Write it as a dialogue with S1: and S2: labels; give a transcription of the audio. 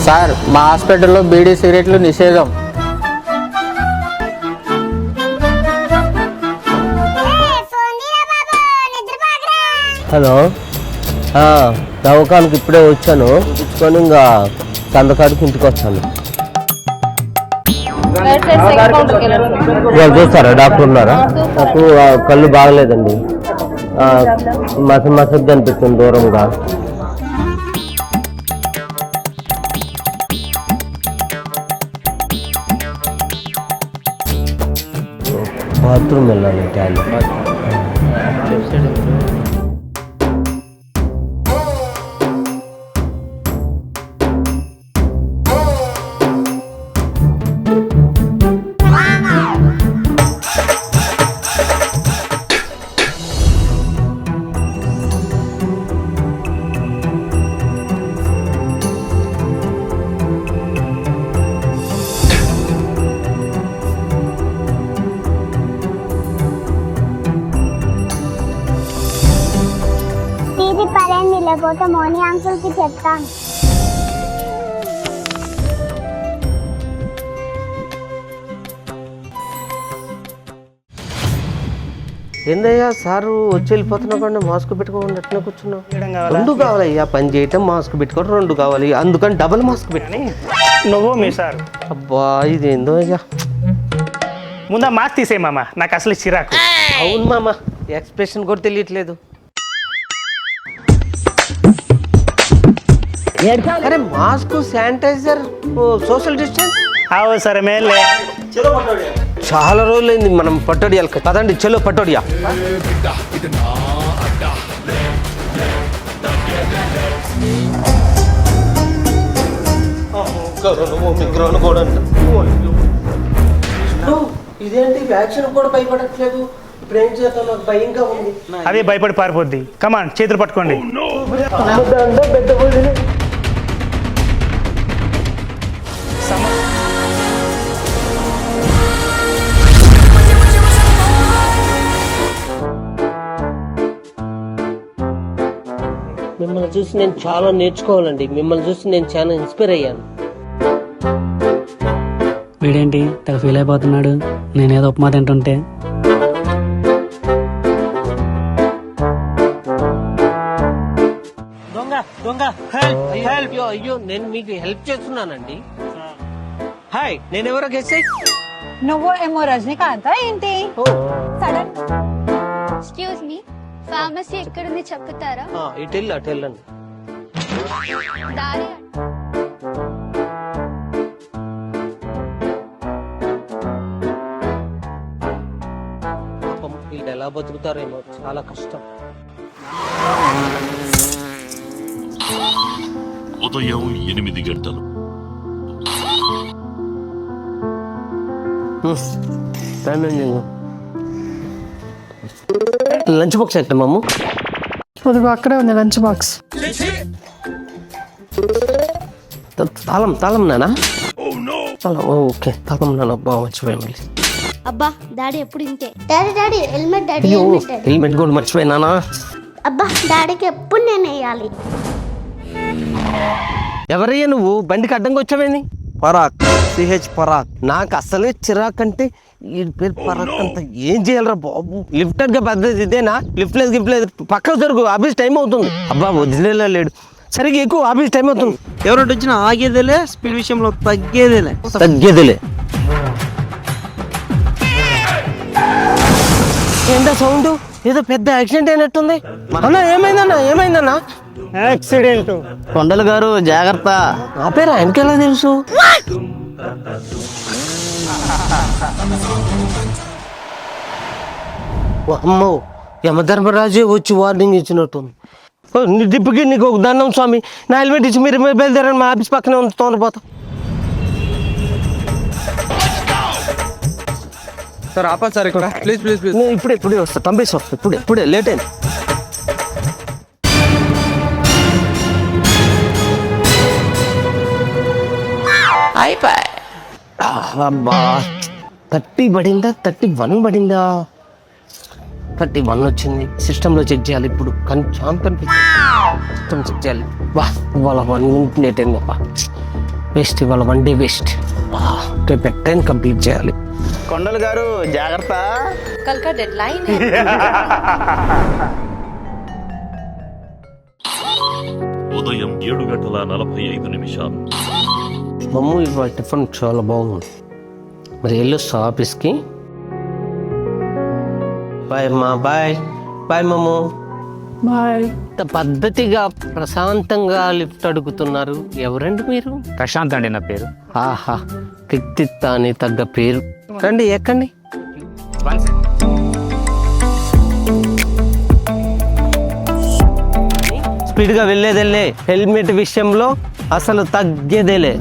S1: Sir మా హాస్పిటల్లో బీడీ సిగరెట్లు నిషేధం.
S2: హలో, దవాఖానకి ఇప్పుడే వచ్చాను. ఇచ్చుకొని ఇంకా సందకాడికి ఇంటికి వచ్చాను. చూస్తారా? డాక్టర్ ఉన్నారా? నాకు కళ్ళు బాగలేదండి. మసగ్గా అనిపిస్తుంది దూరంగా. బాత్రూమ్ వెళ్ళాలి. టాయిలెట్
S3: లేకపోతే మోని అంకుల్కి చెప్తాను.
S2: ఏందయ్యా సారు వచ్చి వెళ్ళిపోతున్నావు కానీ మాస్క్ పెట్టుకోకుండా ఎట్లా కూర్చున్నావు? రెండు కావాలయ్యా, పని చేయటం మాస్క్ పెట్టుకోవడం రెండు కావాలి, అందుకని డబుల్ మాస్క్ పెట్టి.
S4: నువ్వు మీ సార్
S2: అబ్బా ఇదేందో అయ్యా.
S4: ముందా మాస్క్ తీసేయి మామ, నాకు అసలు చిరాకు.
S2: అవును మామ, ఎక్స్ప్రెషన్ కూడా తెలియట్లేదు. అరే మాస్క్, శానిటైజర్, సోషల్ డిస్టెన్స్.
S4: అవు సరే మేలే.
S2: చాలా రోజులైంది మనం పట్టోడియాలి కదండి. చలో పట్టోడియా. ఇదేంటి వ్యాక్సిన్ కూడా భయపడట్లేదు. ఇప్పుడు ఏం చేద్దాం? నాకు భయంగా ఉంది.
S4: అదే భయపడి పారిపోద్ది. కమాన్ చేతులు పట్టుకోండి.
S2: మిమ్మల్ని చూసి నేను చాలా నేర్చుకోవాలండి. మిమ్మల్ని చూసి నేను చాలా ఇన్స్పైర్ అయ్యాను.
S5: వీడేంటి తెగ ఫీల్ అయిపోతున్నాడు నేనేదో ఉప్మా తింటుంటే.
S2: అయ్యో నేను మీకు హెల్ప్ చేస్తున్నానండి. హాయ్, నేను ఎవరో గెస్ చేయి.
S6: నువ్వు ఏమో రజనీకాంత్ ఏంటి? సడన్.
S3: ఎక్స్క్యూజ్ మీ, ఫార్మసీ ఎక్కడుంది చెప్తారా?
S2: ఇటు వెళ్ళి అటు వెళ్ళండి.
S3: దారి
S2: పాపం వీళ్ళు ఎలా బతుకుతారేమో, చాలా కష్టం.
S7: ఉదయం 8 గంటలు.
S2: లంచ్ బాక్స్ ఎక్కడ మాము?
S6: అక్కడే ఉంది లంచ్ బాక్స్.
S2: తాళం తాళం నానా? తాళం ఓకే, తాళం నాన్న. బాగా మర్చిపోయాను.
S3: అబ్బా డాడీ ఎప్పుడు ఇంతే. Daddy daddy helmet, daddy
S2: helmet కూడా మర్చిపోయినానా?
S3: అబ్బా డాడీకి ఎప్పుడు నేను వేయాలి.
S2: ఎవరయ్యా నువ్వు? బండికి అడ్డంగా వచ్చావేంది?
S1: పరాక్, సిహెచ్ పరాక్.
S2: నాకు అసలే చిరాక్ అంటే ఈ పేరు పరాక్ అంత. ఏం చేయాలరా బాబు? లిఫ్టర్ గా పద్ధతి ఇదేనా? లిఫ్ట్ లేదు గిఫ్ట్ లేదు, పక్కకు జరుగు, ఆఫీస్ టైం అవుతుంది. అబ్బా వదిలేలా లేడు, సరిగ్గా ఎక్కువ ఆఫీస్ టైం అవుతుంది.
S1: ఎవరంటే వచ్చినా ఆగేదేలే, స్పీడ్ విషయంలో తగ్గేదేలే.
S2: ఏంటో సౌండ్? ఏదో పెద్ద యాక్సిడెంట్ అయినట్టుంది. అన్నా ఏమైందన్నా? ఏమైందన్నా?
S4: యాక్సిడెంట్.
S1: కొండలు గారు జాగ్రత్త.
S2: నా పేరు ఆయనకెలా తెలుసు? అమ్మో, యమధర్మరాజే వచ్చి వార్నింగ్ ఇచ్చినట్టుంది. డిప్కి నీకు ఒక దండం స్వామి. నా హెల్మెట్ ఇచ్చి మీరు బయలుదేరండి, మా ఆఫీస్ పక్కనే ఉంది, తోనపోతాం.
S1: సార్ ఆపండి సార్ ఇక్కడ, ప్లీజ్ ప్లీజ్ ప్లీజ్.
S2: ఇప్పుడే వస్తా, పంపేసి వస్తా. ఇప్పుడే లేట్ అయింది. అయిపోయి. అబ్బా 30 పడిందా? 31 పడిందా? 31 వచ్చింది. సిస్టంలో చెక్ చేయాలి ఇప్పుడు. సిస్టమ్ చెక్ చేయాలి. వా, వాళ్ళ 1 minute లేట్ అయింది. అబ్బా బెస్ట్ ఇవాళ వన్ డే బెస్ట్. రేపు ఎట్టైనా కంప్లీట్ చేయాలి.
S4: కొండలు గారు జాగ్రత్త.
S6: कल का डेडलाइन है.
S7: ఉదయం 7:45.
S2: మమ్ము ఇవాళ టిఫిన్ చాలా బాగుంది. మరి వెళ్ళొస్తా ఆఫీస్కి. బాయ్ అమ్మా. బాయ్ బాయ్ మమ్ము.
S6: बाय.
S2: ఇంత పద్ధతిగా ప్రశాంతంగా లిఫ్ట్ అడుగుతున్నారు. ఎవరండి మీరు?
S4: ప్రశాంత్ అండి నా పేరు.
S2: ఆహా, వ్యక్తిత్వాన్ని తగ్గ పేరు. రండి ఎక్కండి. స్పీడ్గా వెళ్ళేదేలే. హెల్మెట్ విషయంలో అసలు తగ్గేదేలే.